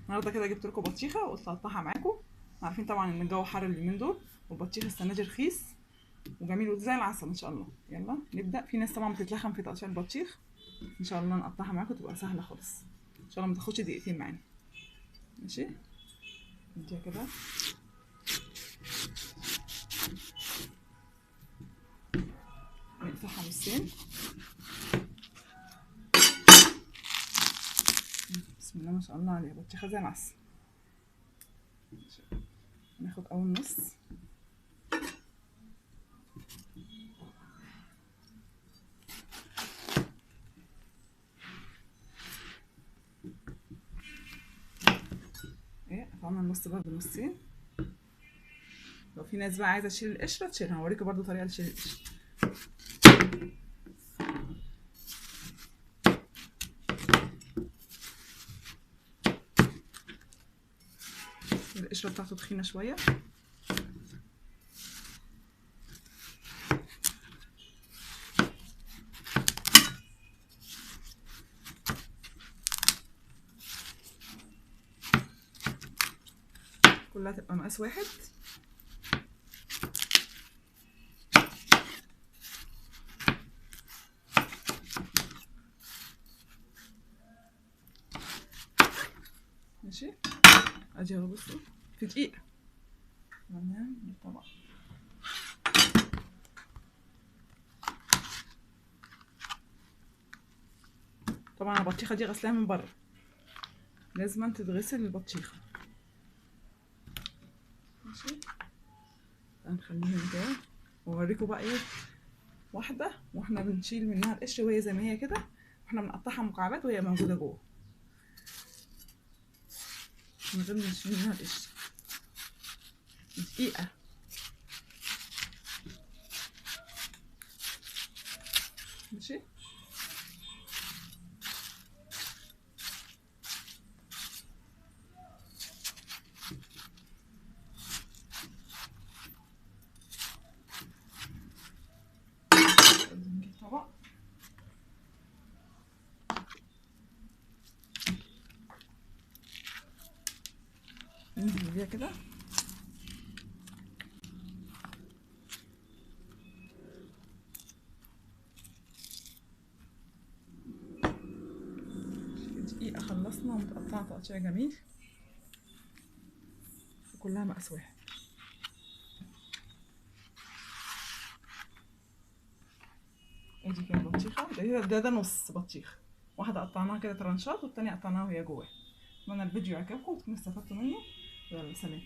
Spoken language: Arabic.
النهارده كده جبت لكم بطيخه وقلت اقطعها معاكم. عارفين طبعا ان الجو حر اليومين دول، والبطيخ السنه دي رخيص وجميل وزي العسل ان شاء الله. يلا نبدا. في ناس طبعا بتتلخم في تقطيع البطيخ، ان شاء الله نقطعها معاكم تبقى سهله خالص ان شاء الله، ما تاخدش دقيقتين معانا. ماشي، نديها كده. نقطعها نصين. بسم الله ما شاء الله عليها، بطيخه زي العسل. ناخد اول نص. ايه، قطعنا النص برضه نصين. لو في ناس بقى عايزه تشيل القشره تشيلها، هوريكم برضه طريقه لشيل القشره. القشره بتاعته تخينه شويه. كلها تبقى مقاس واحد. ماشي، ادي اهو بصوا في دقيقة. تمام، طبعا طبعا البطيخة دي غسلاها من بره، لازم تتغسل البطيخة. ماشي، هنخليها كده واوريكم بقى ايه واحدة واحنا بنشيل منها القشر وهي زي ما هي كده، واحنا بنقطعها مكعبات وهي موجودة جوه من غير ما نشيل منها القشر. دقيقة. ماشي، نجيب طبق. ننزل بيها كده. دقيقة خلصنا ومتقطعة تقطيع جميل وكلها مقاس واحد. ادي كده بطيخة، ده نص بطيخ، واحدة قطعناها كده ترانشات والتانية قطعناها وهي جواها. اتمنى الفيديو عجبكم وتكونوا استفدتوا منه. يلا سلام.